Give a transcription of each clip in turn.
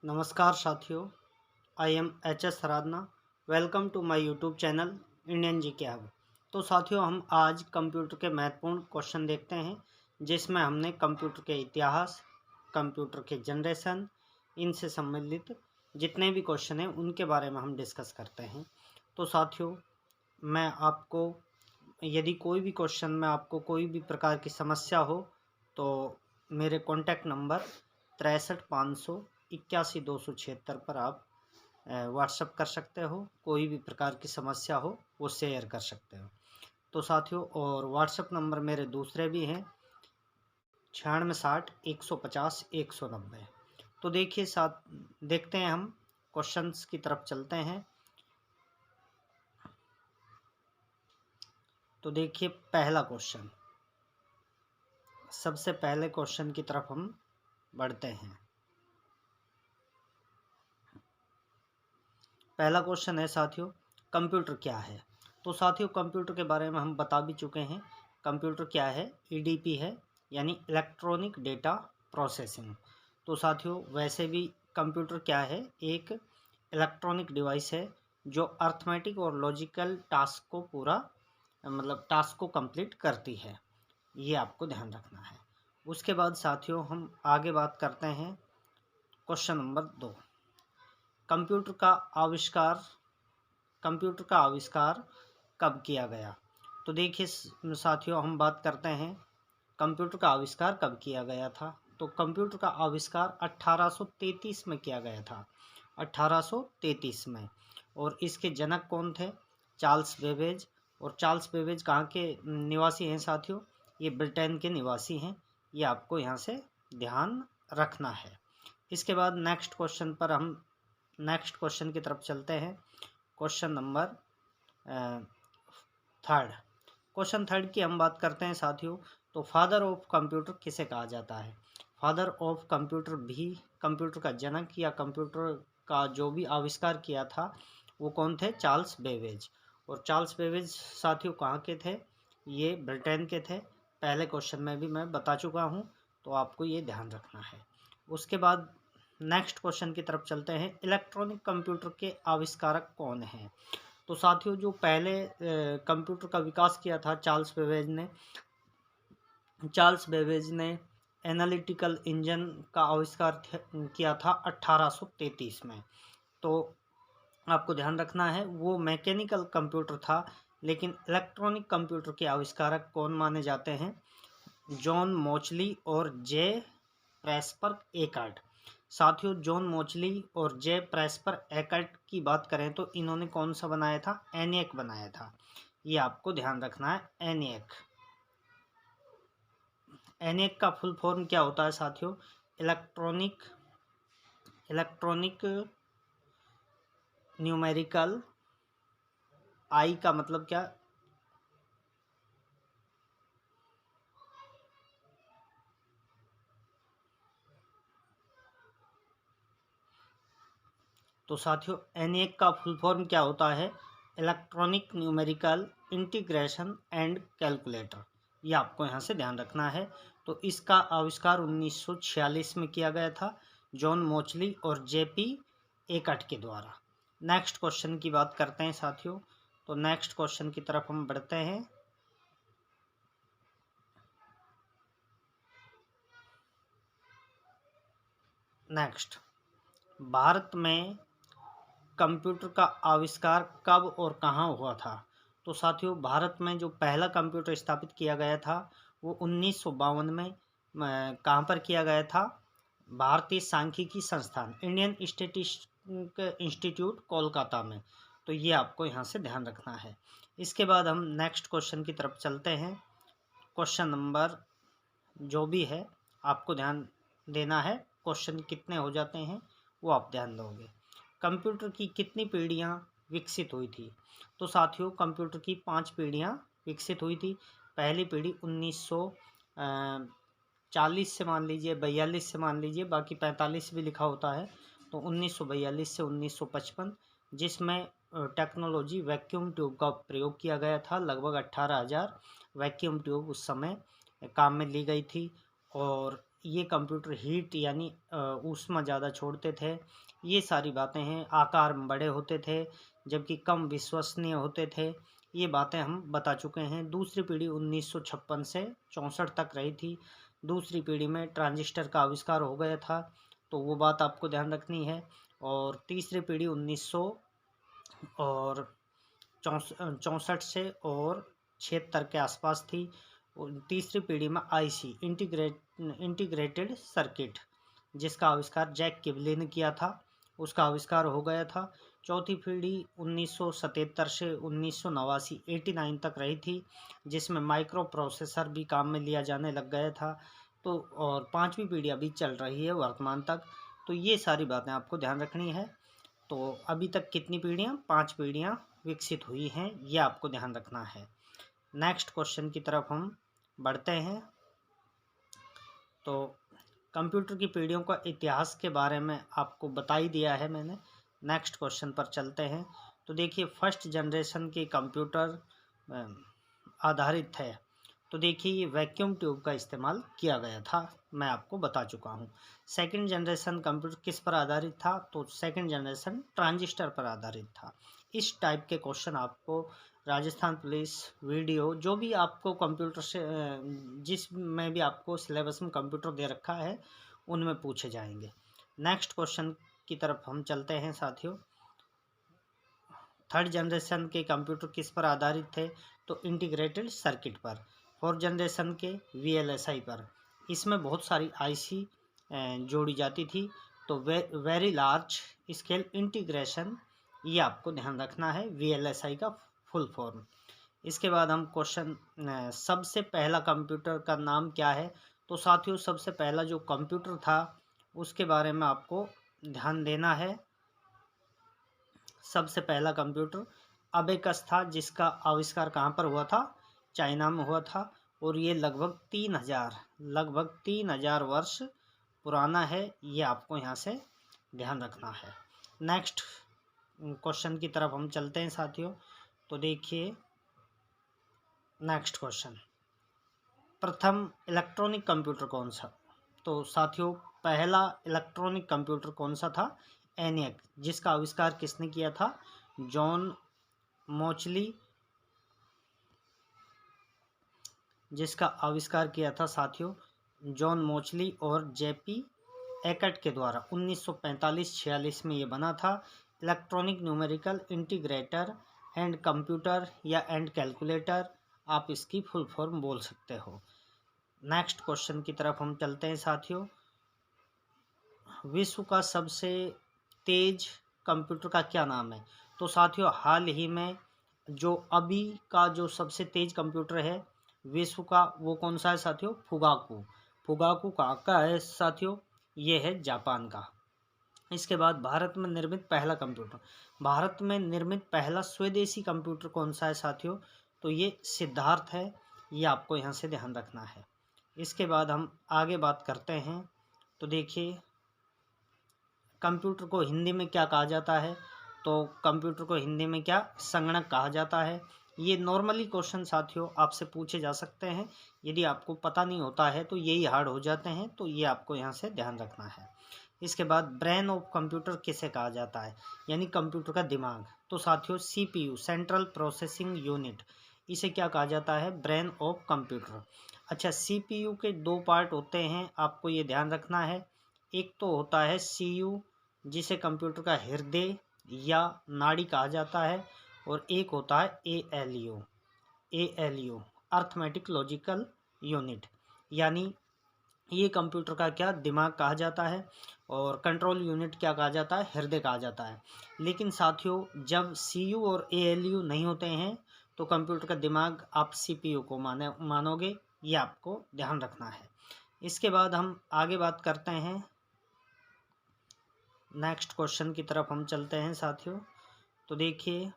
नमस्कार साथियों, I am H S Aradhana. Welcome to my YouTube channel Indian GK hub. तो साथियों, हम आज कंप्यूटर के महत्वपूर्ण क्वेश्चन देखते हैं, जिसमें हमने कंप्यूटर के इतिहास, कंप्यूटर के जनरेशन, इनसे संबंधित जितने भी क्वेश्चन हैं उनके बारे में हम डिस्कस करते हैं। तो साथियों, मैं आपको यदि कोई भी क्वेश्चन में आपको कोई भी प्रकार की समस्या हो तो मेरे कॉन्टैक्ट नंबर 63 500 81 276 पर आप व्हाट्सअप कर सकते हो। कोई भी प्रकार की समस्या हो वो शेयर कर सकते हो। तो साथियों, और व्हाट्सअप नंबर मेरे दूसरे भी हैं 9660 150 190। तो देखिए देखते हैं, हम क्वेश्चंस की तरफ चलते हैं। तो देखिए, पहला क्वेश्चन, सबसे पहले क्वेश्चन की तरफ हम बढ़ते हैं। पहला क्वेश्चन है साथियों, कंप्यूटर क्या है। तो साथियों, कंप्यूटर के बारे में हम बता भी चुके हैं। कंप्यूटर क्या है? ईडीपी है, यानी इलेक्ट्रॉनिक डेटा प्रोसेसिंग। तो साथियों, वैसे भी कंप्यूटर क्या है? एक इलेक्ट्रॉनिक डिवाइस है जो अर्थमेटिक और लॉजिकल टास्क को टास्क को कंप्लीट करती है। ये आपको ध्यान रखना है। उसके बाद साथियों, हम आगे बात करते हैं। क्वेश्चन नंबर 2, कंप्यूटर का आविष्कार कब किया गया। तो देखिए साथियों, हम बात करते हैं कंप्यूटर का आविष्कार कब किया गया था। तो कंप्यूटर का आविष्कार 1833 में किया गया था, 1833 में। और इसके जनक कौन थे? Charles Babbage. और चार्ल्स बेबेज कहाँ के निवासी हैं साथियों? ये ब्रिटेन के निवासी हैं। ये आपको यहाँ से ध्यान रखना है। इसके बाद नेक्स्ट क्वेश्चन की तरफ चलते हैं। क्वेश्चन नंबर थर्ड की हम बात करते हैं साथियों। तो फादर ऑफ कंप्यूटर किसे कहा जाता है? फादर ऑफ कंप्यूटर भी कंप्यूटर का जनक या कंप्यूटर का जो भी आविष्कार किया था वो कौन थे? Charles Babbage. और चार्ल्स बेबेज साथियों कहाँ के थे? ये ब्रिटेन के थे। पहले क्वेश्चन में भी मैं बता चुका हूँ, तो आपको ये ध्यान रखना है। उसके बाद नेक्स्ट क्वेश्चन की तरफ चलते हैं। इलेक्ट्रॉनिक कंप्यूटर के आविष्कारक कौन हैं? तो साथियों, जो पहले कंप्यूटर का विकास किया था चार्ल्स बेबेज ने एनालिटिकल इंजन का आविष्कार किया था 1833 में। तो आपको ध्यान रखना है, वो मैकेनिकल कंप्यूटर था। लेकिन इलेक्ट्रॉनिक कंप्यूटर के आविष्कारक कौन माने जाते हैं? जॉन मोचली और जे प्रेस्पर एकर्ट। साथियों, जॉन मोचली और जे प्रेस्पर एकर्ट की बात करें तो इन्होंने कौन सा बनाया था? एनियक बनाया था। ये आपको ध्यान रखना है, एनियक। एनियक का फुल फॉर्म क्या होता है साथियों? Electronic numerical. आई का मतलब क्या? तो साथियों, एनियक का फुल फॉर्म क्या होता है? Electronic numerical integration and calculator. ये आपको यहाँ से ध्यान रखना है। तो इसका आविष्कार 1946 में किया गया था, जॉन मोचली और जेपी एकर्ट के द्वारा। नेक्स्ट क्वेश्चन की बात करते हैं साथियों। तो नेक्स्ट क्वेश्चन की तरफ हम बढ़ते हैं। नेक्स्ट, भारत में कंप्यूटर का आविष्कार कब और कहाँ हुआ था? तो साथियों, भारत में जो पहला कंप्यूटर स्थापित किया गया था वो 1952 में कहाँ पर किया गया था? भारतीय सांख्यिकी संस्थान, इंडियन स्टैटिस्टिक्स इंस्टीट्यूट, कोलकाता में। तो ये आपको यहाँ से ध्यान रखना है। इसके बाद हम नेक्स्ट क्वेश्चन की तरफ चलते हैं। क्वेश्चन नंबर जो भी है आपको ध्यान देना है। क्वेश्चन कितने हो जाते हैं वो आप ध्यान दोगे। कंप्यूटर की कितनी पीढ़ियाँ विकसित हुई थी? तो साथियों, कंप्यूटर की 5 पीढ़ियाँ विकसित हुई थी। पहली पीढ़ी 1940 से मान लीजिए, 42 से मान लीजिए, बाकी 45 भी लिखा होता है। तो 1942 से 1955, जिसमें टेक्नोलॉजी वैक्यूम ट्यूब का प्रयोग किया गया था। लगभग 18,000 वैक्यूम ट्यूब उस समय काम में ली गई थी। और ये कंप्यूटर हीट यानी ऊष्मा ज़्यादा छोड़ते थे। ये सारी बातें हैं। आकार में बड़े होते थे जबकि कम विश्वसनीय होते थे। ये बातें हम बता चुके हैं। दूसरी पीढ़ी 1956 से 64 तक रही थी। दूसरी पीढ़ी में ट्रांजिस्टर का आविष्कार हो गया था, तो वो बात आपको ध्यान रखनी है। और तीसरी पीढ़ी 1900 और 64 से और 76 के आसपास थी। तीसरी पीढ़ी में आईसी इंटीग्रेटेड सर्किट, जिसका आविष्कार जैक किबले ने किया था, उसका आविष्कार हो गया था। चौथी पीढ़ी 1977 से 1989 89 तक रही थी, जिसमें माइक्रो प्रोसेसर भी काम में लिया जाने लग गया था। तो और पांचवी पीढ़ी अभी चल रही है वर्तमान तक। तो ये सारी बातें आपको ध्यान रखनी है। तो अभी तक कितनी पीढ़ियाँ? 5 पीढ़ियाँ विकसित हुई हैं, ये आपको ध्यान रखना है। नेक्स्ट क्वेश्चन की तरफ हम बढ़ते हैं। तो कंप्यूटर की पीढ़ियों का इतिहास के बारे में आपको बता ही दिया है मैंने। नेक्स्ट क्वेश्चन पर चलते हैं। तो देखिए, फर्स्ट जनरेशन के कंप्यूटर आधारित है। तो देखिए, ये वैक्यूम ट्यूब का इस्तेमाल किया गया था, मैं आपको बता चुका हूँ। सेकंड जनरेशन कंप्यूटर किस पर आधारित था? तो सेकंड जनरेशन ट्रांजिस्टर पर आधारित था। इस टाइप के क्वेश्चन आपको राजस्थान पुलिस वीडियो, जो भी आपको कंप्यूटर से जिस में भी आपको सिलेबस में कंप्यूटर दे रखा है, उनमें पूछे जाएंगे। नेक्स्ट क्वेश्चन की तरफ हम चलते हैं साथियों। थर्ड जनरेशन के कंप्यूटर किस पर आधारित थे? तो इंटीग्रेटेड सर्किट पर। फोर्थ जनरेशन के VLSI पर। इसमें बहुत सारी IC जोड़ी जाती थी। तो वेरी लार्ज स्केल इंटीग्रेशन, ये आपको ध्यान रखना है, VLSI का फुल फॉर्म। इसके बाद हम क्वेश्चन, सबसे पहला कंप्यूटर का नाम क्या है? तो साथियों, सबसे पहला जो कंप्यूटर था उसके बारे में आपको ध्यान देना है। सबसे पहला कंप्यूटर अबेकस था, जिसका आविष्कार कहाँ पर हुआ था? चाइना में हुआ था। और ये लगभग 3000 वर्ष पुराना है, ये आपको यहाँ से ध्यान रखना है। नेक्स्ट क्वेश्चन की तरफ हम चलते हैं साथियों। तो देखिए, नेक्स्ट क्वेश्चन, प्रथम इलेक्ट्रॉनिक कंप्यूटर कौन सा? तो साथियों, पहला इलेक्ट्रॉनिक कंप्यूटर कौन सा था? ENIAC, जिसका आविष्कार किसने किया था? जॉन मोचली, जिसका आविष्कार किया था साथियों जॉन मोचली और JP एकट के द्वारा 1945-46 में ये बना था। Electronic numerical integrator and computer या एंड कैलकुलेटर, आप इसकी फुल फॉर्म बोल सकते हो। नेक्स्ट क्वेश्चन की तरफ हम चलते हैं साथियों। विश्व का सबसे तेज कंप्यूटर का क्या नाम है? तो साथियों, हाल ही में जो अभी का जो सबसे तेज कंप्यूटर है विश्व का, वो कौन सा है साथियों? फुगाकू का है साथियों, ये है जापान का। इसके बाद भारत में निर्मित पहला कंप्यूटर, भारत में निर्मित पहला स्वदेशी कंप्यूटर कौन सा है साथियों? तो ये सिद्धार्थ है, ये आपको यहाँ से ध्यान रखना है। इसके बाद हम आगे बात करते हैं। तो देखिए, कंप्यूटर को हिंदी में क्या कहा जाता है? तो कंप्यूटर को हिंदी में क्या? संगणक कहा जाता है। ये नॉर्मली क्वेश्चन साथियों आपसे पूछे जा सकते हैं। यदि आपको पता नहीं होता है तो यही हार्ड हो जाते हैं, तो ये आपको यहाँ से ध्यान रखना है। इसके बाद ब्रेन ऑफ कंप्यूटर किसे कहा जाता है? यानी कंप्यूटर का दिमाग। तो साथियों, CPU सेंट्रल प्रोसेसिंग यूनिट, इसे क्या कहा जाता है? Brain of computer. अच्छा, CPU के दो पार्ट होते हैं, आपको ये ध्यान रखना है। एक तो होता है CU, जिसे कंप्यूटर का हृदय या नाड़ी कहा जाता है, और एक होता है ALU अर्थमेटिक लॉजिकल यूनिट, यानी ये कंप्यूटर का क्या? दिमाग कहा जाता है। और कंट्रोल यूनिट क्या कहा जाता है? हृदय कहा जाता है। लेकिन साथियों, जब CU और ALU नहीं होते हैं तो कंप्यूटर का दिमाग आप CPU को मानोगे, ये आपको ध्यान रखना है। इसके बाद हम आगे बात करते हैं। नेक्स्ट क्वेश्चन की तरफ हम चलते हैं साथियों। तो देखिए,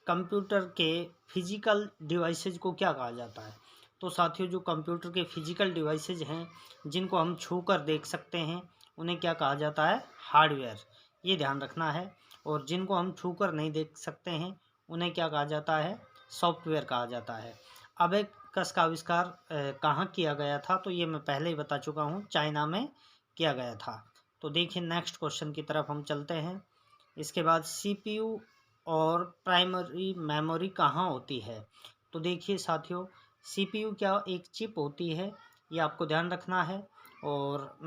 कंप्यूटर के फिजिकल डिवाइसेज को क्या कहा जाता है? तो साथियों, जो कंप्यूटर के फिजिकल डिवाइसेज हैं, जिनको हम छू कर देख सकते हैं, उन्हें क्या कहा जाता है? हार्डवेयर, ये ध्यान रखना है। और जिनको हम छू कर नहीं देख सकते हैं, उन्हें क्या कहा जाता है? सॉफ्टवेयर कहा जाता है। अब एक एबाकस का आविष्कार कहाँ किया गया था, तो ये मैं पहले ही बता चुका हूँ, चाइना में किया गया था। तो देखिए नेक्स्ट क्वेश्चन की तरफ हम चलते हैं। इसके बाद सीपीयू और प्राइमरी मेमोरी कहाँ होती है, तो देखिए साथियों सीपीयू क्या एक चिप होती है, ये आपको ध्यान रखना है। और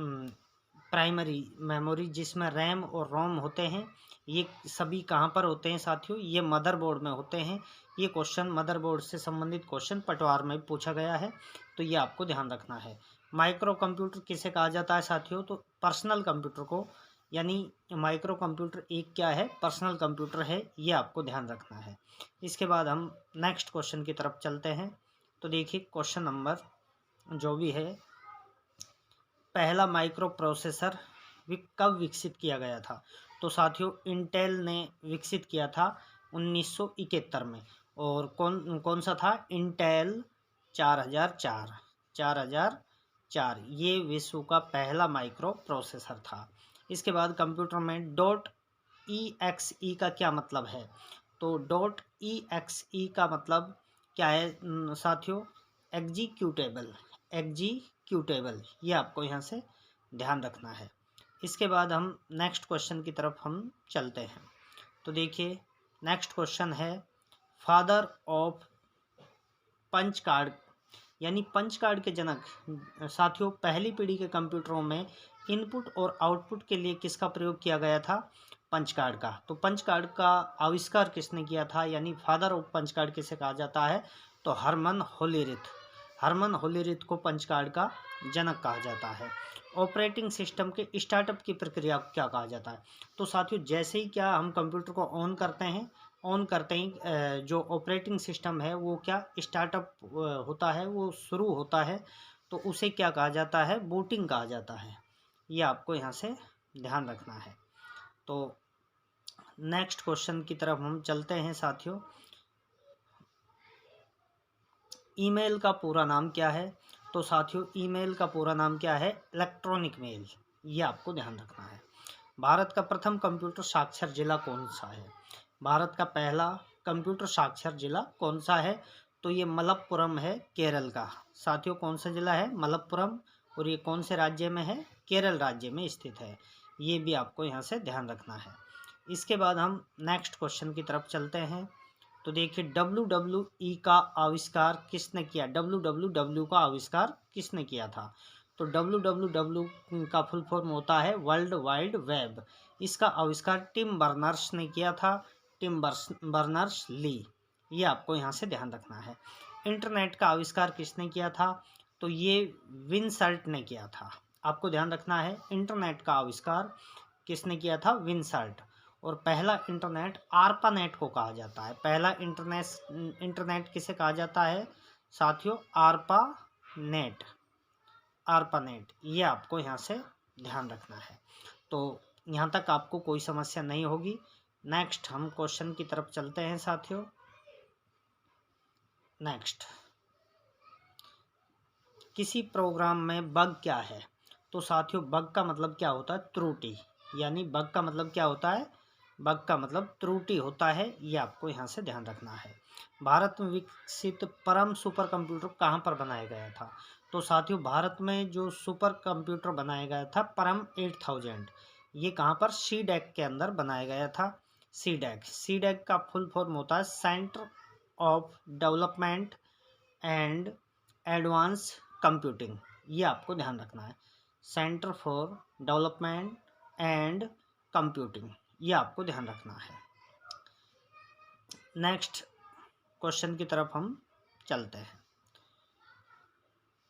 प्राइमरी मेमोरी जिसमें रैम और रोम होते हैं, ये सभी कहाँ पर होते हैं साथियों, ये मदरबोर्ड में होते हैं। ये क्वेश्चन मदरबोर्ड से संबंधित क्वेश्चन पटवार में पूछा गया है, तो ये आपको ध्यान रखना है। माइक्रो कंप्यूटर किसे कहा जाता है साथियों, तो पर्सनल कंप्यूटर को, यानी माइक्रो कंप्यूटर एक क्या है, पर्सनल कंप्यूटर है, ये आपको ध्यान रखना है। इसके बाद हम नेक्स्ट क्वेश्चन की तरफ चलते हैं। तो देखिए क्वेश्चन नंबर जो भी है, पहला माइक्रो प्रोसेसर कब विकसित किया गया था, तो साथियों इंटेल ने विकसित किया था 1971 में। और कौन कौन सा था, इंटेल 4004 ये विश्व का पहला माइक्रो प्रोसेसर था। इसके बाद कंप्यूटर में .exe का क्या मतलब है, तो .exe का मतलब क्या है साथियों, एग्जीक्यूटेबल, ये आपको यहाँ से ध्यान रखना है। इसके बाद हम नेक्स्ट क्वेश्चन की तरफ हम चलते हैं। तो देखिए नेक्स्ट क्वेश्चन है, फादर ऑफ पंच कार्ड, यानी पंच कार्ड के जनक साथियों, पहली पीढ़ी के कंप्यूटरों में इनपुट और आउटपुट के लिए किसका प्रयोग किया गया था, पंच कार्ड का। तो पंच कार्ड का आविष्कार किसने किया था, यानी फादर ऑफ पंच कार्ड किसे कहा जाता है, तो हरमन होलीरिथ को पंच कार्ड का जनक कहा जाता है। ऑपरेटिंग सिस्टम के स्टार्टअप की प्रक्रिया क्या कहा जाता है, तो साथियों जैसे ही क्या हम कंप्यूटर को ऑन करते ही जो ऑपरेटिंग सिस्टम है वो क्या स्टार्टअप होता है, वो शुरू होता है, तो उसे क्या कहा जाता है, बूटिंग कहा जाता है। ये आपको यहाँ से ध्यान रखना है। तो नेक्स्ट क्वेश्चन की तरफ हम चलते हैं साथियों। ईमेल का पूरा नाम क्या है, तो साथियों ईमेल का पूरा नाम क्या है, इलेक्ट्रॉनिक मेल, ये आपको ध्यान रखना है। भारत का प्रथम कंप्यूटर साक्षर जिला कौन सा है, भारत का पहला कंप्यूटर साक्षर जिला कौन सा है, तो ये मलप्पुरम है, केरल का। साथियों कौन सा जिला है, मलप्पुरम, और ये कौन से राज्य में है, केरल राज्य में स्थित है। ये भी आपको यहाँ से ध्यान रखना है। इसके बाद हम नेक्स्ट क्वेश्चन की तरफ चलते हैं। तो देखिए WWE का आविष्कार किसने किया, WWW का आविष्कार किसने किया था, तो WWW का फुल फॉर्म होता है वर्ल्ड वाइड वेब। इसका आविष्कार टिम बर्नर्स ने किया था, टिम बर्नर्स ली, ये आपको यहाँ से ध्यान रखना है। इंटरनेट का आविष्कार किसने किया था, तो ये विनसर्ट ने किया था। आपको ध्यान रखना है, इंटरनेट का आविष्कार किसने किया था, विनसर्ट। और पहला इंटरनेट आर्पानेट को कहा जाता है। पहला इंटरनेट किसे कहा जाता है साथियों, आर्पानेट, ये आपको यहाँ से ध्यान रखना है। तो यहाँ तक आपको कोई समस्या नहीं होगी। नेक्स्ट हम क्वेश्चन की तरफ चलते हैं साथियों। नेक्स्ट, किसी प्रोग्राम में बग क्या है, तो साथियों बग का मतलब क्या होता है, त्रुटि, यानी बग का मतलब क्या होता है, बग का मतलब त्रुटि होता है, ये आपको यहाँ से ध्यान रखना है। भारत में विकसित परम सुपर कंप्यूटर कहाँ पर बनाया गया था, तो साथियों भारत में जो सुपर कंप्यूटर बनाया गया था परम 8000, ये कहाँ पर, CDAC के अंदर बनाया गया था। CDAC का फुल फॉर्म होता है centre of development and advance computing, ये आपको ध्यान रखना है, centre for development and computing, ये आपको ध्यान रखना है। नेक्स्ट क्वेश्चन की तरफ हम चलते हैं।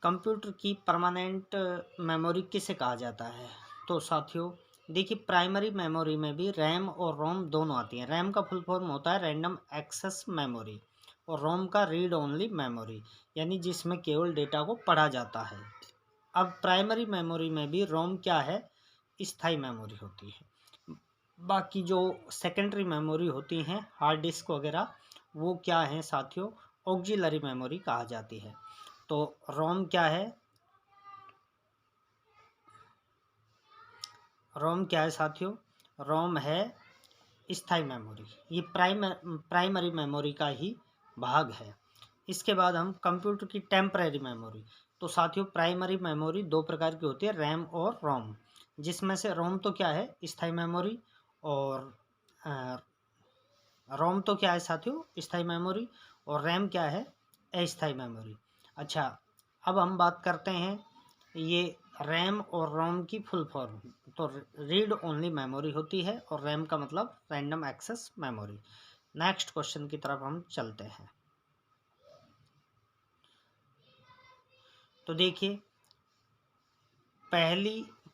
कंप्यूटर की परमानेंट मेमोरी किसे कहा जाता है, तो साथियों देखिए प्राइमरी मेमोरी में भी रैम और रोम दोनों आती हैं। रैम का फुल फॉर्म होता है रैंडम एक्सेस मेमोरी, और रोम का रीड ओनली मेमोरी, यानी जिसमें केवल डेटा को पढ़ा जाता है। अब प्राइमरी मेमोरी में भी रोम क्या है, स्थायी मेमोरी होती है। बाकी जो सेकेंडरी मेमोरी होती हैं हार्ड डिस्क वगैरह, वो क्या है साथियों, ऑक्सिलरी मेमोरी कहा जाती है। तो रोम क्या है, रोम क्या है साथियों, रोम है स्थायी मेमोरी, ये प्राइमरी मेमोरी का ही भाग है। इसके बाद हम कंप्यूटर की टेम्परेरी मेमोरी। तो साथियों प्राइमरी मेमोरी दो प्रकार की होती है, रैम और रोम, जिसमें से रोम तो क्या है स्थायी मेमोरी, और रोम तो क्या है साथियों स्थायी मेमोरी, और रैम क्या है अस्थायी मेमोरी। अच्छा, अब हम बात करते हैं ये रैम और रोम की फुल फॉर्म। तो रीड ओनली मेमोरी होती है और रैम का मतलब random access memory. Next question की तरफ हम चलते हैं। तो देखिए,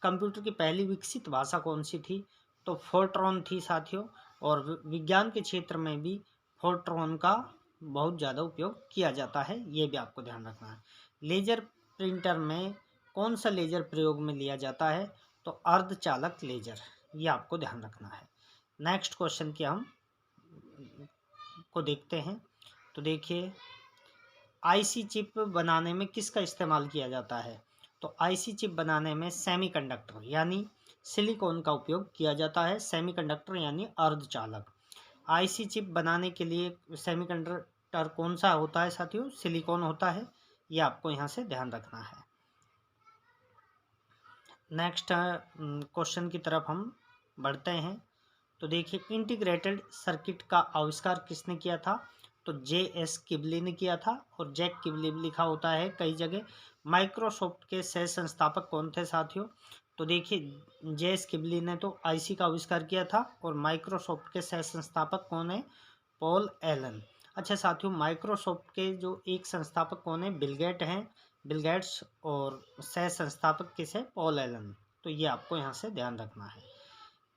कंप्यूटर की पहली विकसित भाषा कौन सी थी? तो फोर्ट्रॉन थी साथियों, और विज्ञान के क्षेत्र में भी फोर्ट्रॉन का बहुत ज़्यादा उपयोग किया जाता है, ये भी आपको ध्यान रखना है। लेजर प्रिंटर में कौन सा लेजर प्रयोग में लिया जाता है? तो अर्धचालक लेजर, ये आपको ध्यान रखना है। नेक्स्ट क्वेश्चन की हम को देखते हैं। तो देखिए, आईसी चिप बनाने में किसका इस्तेमाल किया जाता है? तो आईसी चिप बनाने में सेमीकंडक्टर यानी सिलिकॉन का उपयोग किया जाता है। सेमीकंडक्टर यानी अर्धचालक। आईसी चिप बनाने के लिए सेमीकंडक्टर कौन सा होता है साथियों? सिलिकॉन होता है, ये आपको यहाँ से ध्यान रखना है। नेक्स्ट क्वेश्चन की तरफ हम बढ़ते हैं। तो देखिए, इंटीग्रेटेड सर्किट का आविष्कार किसने किया था? तो जे.एस. किबली ने किया था, और जैक किबली लिखा होता है कई जगह। माइक्रोसॉफ्ट के सह संस्थापक कौन थे साथियों? तो देखिए, जे.एस. किबली ने तो आईसी का आविष्कार किया था, और माइक्रोसॉफ्ट के सह संस्थापक कौन है? Paul Allen. अच्छा साथियों, माइक्रोसॉफ्ट के जो एक संस्थापक कौन है? बिल गेट्स, और सह संस्थापक किस है? Paul Allen. तो ये आपको यहाँ से ध्यान रखना है।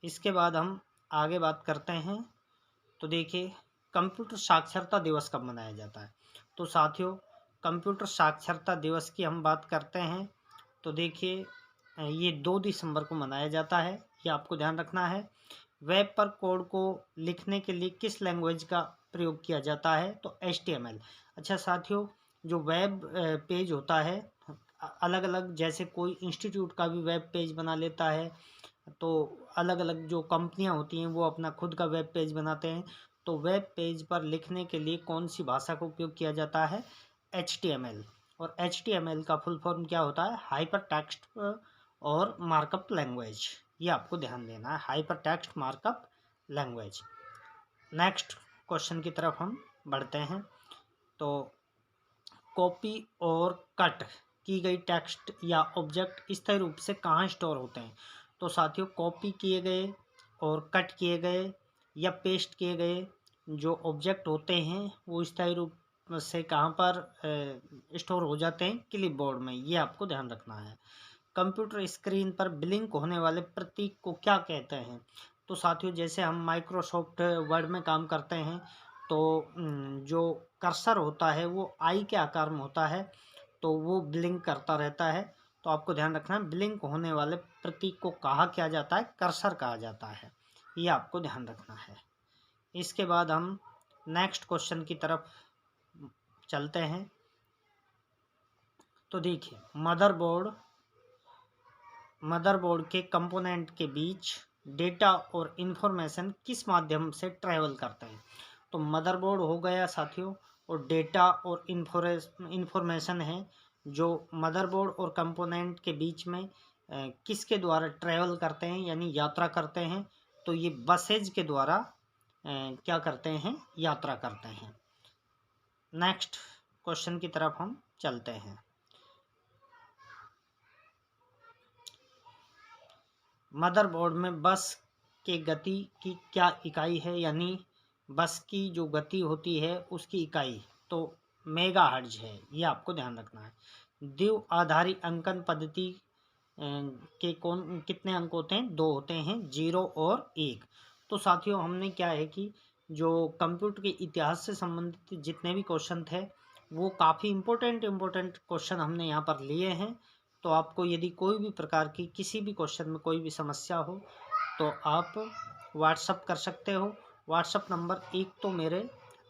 इसके बाद हम आगे बात करते हैं। तो देखिए, कंप्यूटर साक्षरता दिवस कब मनाया जाता है? तो साथियों, कंप्यूटर साक्षरता दिवस की हम बात करते हैं। तो देखिए, ये 2 दिसंबर को मनाया जाता है, ये आपको ध्यान रखना है। वेब पर कोड को लिखने के लिए किस लैंग्वेज का प्रयोग किया जाता है? तो HTML। अच्छा साथियों, जो वेब पेज होता है अलग अलग, जैसे कोई इंस्टीट्यूट का भी वेब पेज बना लेता है, तो अलग अलग जो कंपनियां होती हैं वो अपना खुद का वेब पेज बनाते हैं। तो वेब पेज पर लिखने के लिए कौन सी भाषा का उपयोग किया जाता है? HTML। और HTML का फुल फॉर्म क्या होता है? हाइपर टेक्स्ट और मार्कअप लैंग्वेज, ये आपको ध्यान देना है, hyper text markup language. Next question की तरफ हम बढ़ते हैं। तो कॉपी और कट की गई टेक्स्ट या ऑब्जेक्ट स्थायी रूप से कहाँ स्टोर होते हैं? तो साथियों, कॉपी किए गए और कट किए गए या पेस्ट किए गए जो ऑब्जेक्ट होते हैं वो स्थायी रूप से कहाँ पर स्टोर हो जाते हैं? क्लिपबोर्ड में, ये आपको ध्यान रखना है। कंप्यूटर स्क्रीन पर ब्लिंक होने वाले प्रतीक को क्या कहते हैं? तो साथियों, जैसे हम माइक्रोसॉफ्ट वर्ड में काम करते हैं, तो जो कर्सर होता है वो आई के आकार में होता है, तो वो ब्लिंक करता रहता है। तो आपको ध्यान रखना है, ब्लिंक होने वाले प्रतीक को कहा क्या जाता है? कर्सर कहा जाता है, ये आपको ध्यान रखना है। इसके बाद हम नेक्स्ट क्वेश्चन की तरफ चलते हैं। तो देखिए, मदरबोर्ड के कंपोनेंट के बीच डेटा और इन्फॉर्मेशन किस माध्यम से ट्रैवल करते हैं? तो मदरबोर्ड हो गया साथियों, और डेटा और इन्फॉर्मेशन है जो मदरबोर्ड और कंपोनेंट के बीच में किसके द्वारा ट्रैवल करते हैं यानी यात्रा करते हैं? तो ये बसेज के द्वारा क्या करते हैं? यात्रा करते हैं। नेक्स्ट क्वेश्चन की तरफ हम चलते हैं। मदरबोर्ड में बस के गति की क्या इकाई है, यानी बस की जो गति होती है उसकी इकाई? तो मेगाहर्ट्ज है, ये आपको ध्यान रखना है। द्विआधारी अंकन पद्धति के कितने अंक होते हैं? 2 होते हैं, 0 और 1। तो साथियों, हमने क्या है कि जो कंप्यूटर के इतिहास से संबंधित जितने भी क्वेश्चन थे वो काफ़ी इम्पोर्टेंट क्वेश्चन हमने यहाँ पर लिए हैं। तो आपको यदि कोई भी प्रकार की किसी भी क्वेश्चन में कोई भी समस्या हो तो आप व्हाट्सअप कर सकते हो। व्हाट्सअप नंबर एक तो मेरे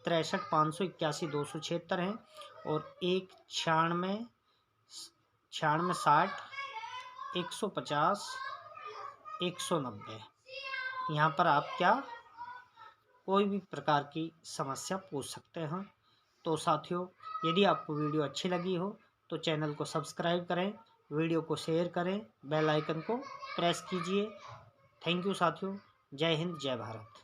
63 581 276 हैं, और 96 60 150 190। यहाँ पर आप क्या कोई भी प्रकार की समस्या पूछ सकते हैं। तो साथियों, यदि आपको वीडियो अच्छी लगी हो तो चैनल को सब्सक्राइब करें, वीडियो को शेयर करें, बेल आइकन को प्रेस कीजिए। थैंक यू साथियों। जय हिंद, जय भारत।